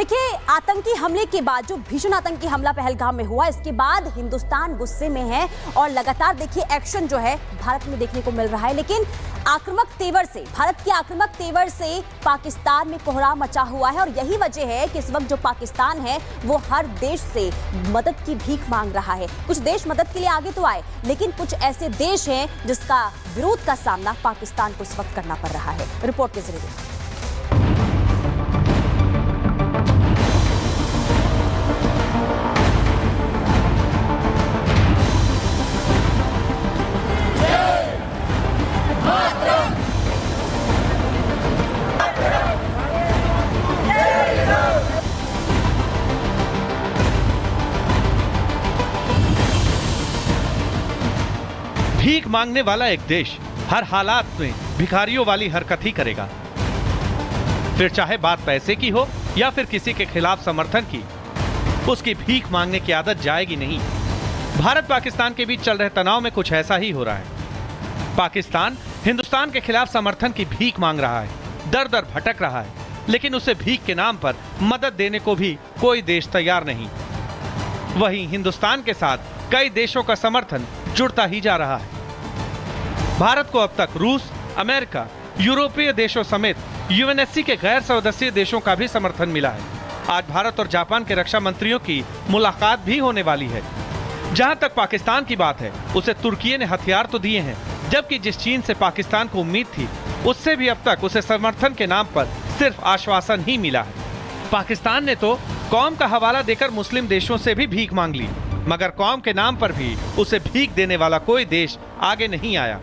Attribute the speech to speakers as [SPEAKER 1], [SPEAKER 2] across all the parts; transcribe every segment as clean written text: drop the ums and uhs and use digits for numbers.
[SPEAKER 1] देखिए, आतंकी हमले के बाद जो भीषण आतंकी हमला पहलगाम में हुआ, इसके बाद हिंदुस्तान गुस्से में है और लगातार देखिए एक्शन जो है भारत में देखने को मिल रहा है। लेकिन भारत के आक्रामक तेवर से पाकिस्तान में कोहराम मचा हुआ है और यही वजह है कि इस वक्त जो पाकिस्तान है वो हर देश से मदद की भीख मांग रहा है। कुछ देश मदद के लिए आगे तो आए, लेकिन कुछ ऐसे देश हैं जिसका विरोध का सामना पाकिस्तान को इस वक्त करना पड़ रहा है। रिपोर्ट के जरिए
[SPEAKER 2] भीख मांगने वाला एक देश हर हालात में भिखारियों वाली हरकत ही करेगा, फिर चाहे बात पैसे की हो या फिर किसी के खिलाफ समर्थन की, उसकी भीख मांगने की आदत जाएगी नहीं। भारत पाकिस्तान के बीच चल रहे तनाव में कुछ ऐसा ही हो रहा है। पाकिस्तान हिंदुस्तान के खिलाफ समर्थन की भीख मांग रहा है, दर दर भटक रहा है, लेकिन उसे भीख के नाम पर मदद देने को भी कोई देश तैयार नहीं। वहीं हिंदुस्तान के साथ कई देशों का समर्थन जुड़ता ही जा रहा है। भारत को अब तक रूस, अमेरिका, यूरोपीय देशों समेत यूएनएससी के गैर सदस्य देशों का भी समर्थन मिला है। आज भारत और जापान के रक्षा मंत्रियों की मुलाकात भी होने वाली है। जहां तक पाकिस्तान की बात है, उसे तुर्की ने हथियार तो दिए हैं, जबकि जिस चीन से पाकिस्तान को उम्मीद थी, उससे भी अब तक उसे समर्थन के नाम पर सिर्फ आश्वासन ही मिला है। पाकिस्तान ने तो कौम का हवाला देकर मुस्लिम देशों से भी भीख मांग ली, मगर कौम के नाम पर भी उसे भीख देने वाला कोई देश आगे नहीं आया।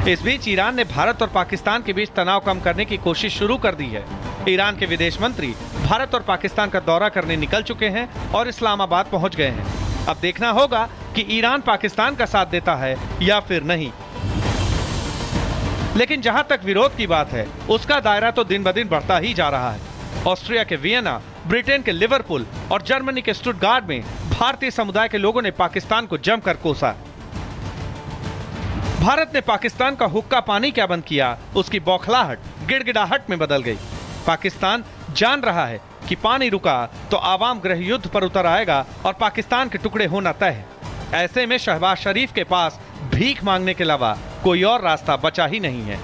[SPEAKER 2] इस बीच ईरान ने भारत और पाकिस्तान के बीच तनाव कम करने की कोशिश शुरू कर दी है। ईरान के विदेश मंत्री भारत और पाकिस्तान का दौरा करने निकल चुके हैं और इस्लामाबाद पहुंच गए हैं। अब देखना होगा कि ईरान पाकिस्तान का साथ देता है या फिर नहीं। लेकिन जहां तक विरोध की बात है, उसका दायरा तो दिन ब दिन बढ़ता ही जा रहा है। ऑस्ट्रिया के वियना, ब्रिटेन के लिवरपूल और जर्मनी के स्टुटगार्ट में भारतीय समुदाय के लोगों ने पाकिस्तान को जमकर कोसा। भारत ने पाकिस्तान का हुक्का पानी क्या बंद किया, उसकी बौखलाहट गिड़गिड़ाहट में बदल गई। पाकिस्तान जान रहा है कि पानी रुका तो आवाम गृह युद्ध पर उतर आएगा और पाकिस्तान के टुकड़े होना तय है। ऐसे में शहबाज शरीफ के पास भीख मांगने के अलावा कोई और रास्ता बचा ही नहीं है।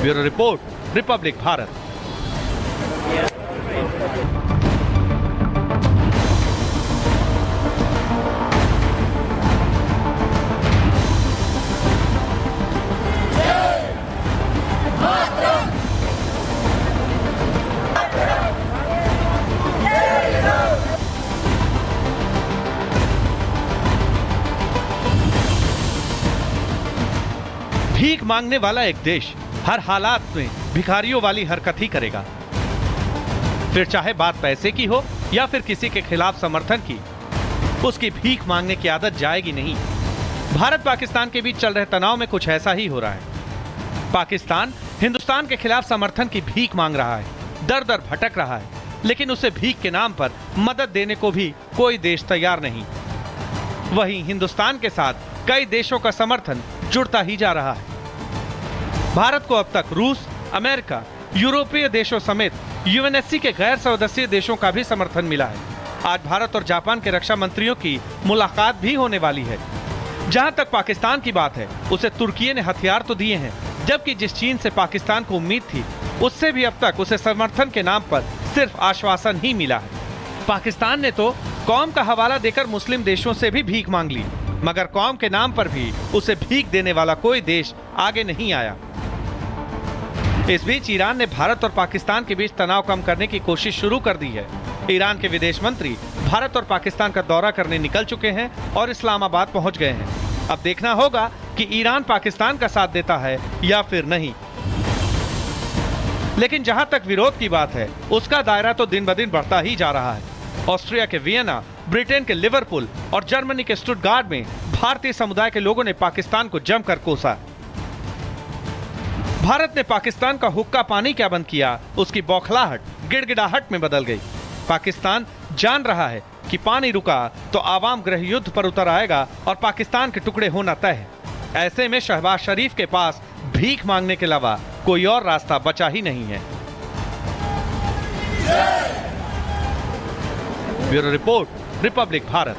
[SPEAKER 2] Bureau report, Republic Bharat. भीख मांगने वाला एक देश हर हालात में भिखारियों वाली हरकत ही करेगा, फिर चाहे बात पैसे की हो या फिर किसी के खिलाफ समर्थन की, उसकी भीख मांगने की आदत जाएगी नहीं। भारत पाकिस्तान के बीच चल रहे तनाव में कुछ ऐसा ही हो रहा है। पाकिस्तान हिंदुस्तान के खिलाफ समर्थन की भीख मांग रहा है, दर दर भटक रहा है, लेकिन उसे भीख के नाम पर मदद देने को भी कोई देश तैयार नहीं। वहीं हिंदुस्तान के साथ कई देशों का समर्थन जुड़ता ही जा रहा है। भारत को अब तक रूस, अमेरिका, यूरोपीय देशों समेत यूएनएससी के गैर सदस्य देशों का भी समर्थन मिला है। आज भारत और जापान के रक्षा मंत्रियों की मुलाकात भी होने वाली है। जहां तक पाकिस्तान की बात है, उसे तुर्की ने हथियार तो दिए हैं, जबकि जिस चीन से पाकिस्तान को उम्मीद थी, उससे भी अब तक उसे समर्थन के नाम पर सिर्फ आश्वासन ही मिला है। पाकिस्तान ने तो कौम का हवाला देकर मुस्लिम देशों से भी भीख मांग ली, मगर कौम के नाम पर भी उसे भीख देने वाला कोई देश आगे नहीं आया। इस बीच ईरान ने भारत और पाकिस्तान के बीच तनाव कम करने की कोशिश शुरू कर दी है। ईरान के विदेश मंत्री भारत और पाकिस्तान का दौरा करने निकल चुके हैं और इस्लामाबाद पहुंच गए हैं। अब देखना होगा कि ईरान पाकिस्तान का साथ देता है या फिर नहीं। लेकिन जहां तक विरोध की बात है, उसका दायरा तो दिन ब दिन बढ़ता ही जा रहा है। ऑस्ट्रिया के वियना, ब्रिटेन के लिवरपूल और जर्मनी के स्टुटगार्ट में भारतीय समुदाय के लोगों ने पाकिस्तान को जमकर कोसा। भारत ने पाकिस्तान का हुक्का पानी क्या बंद किया, उसकी बौखलाहट गिड़गिड़ाहट में बदल गई। पाकिस्तान जान रहा है कि पानी रुका तो आवाम गृह युद्ध पर उतर आएगा और पाकिस्तान के टुकड़े होना तय है। ऐसे में शहबाज शरीफ के पास भीख मांगने के अलावा कोई और रास्ता बचा ही नहीं है। Bureau report, Republic Bharat.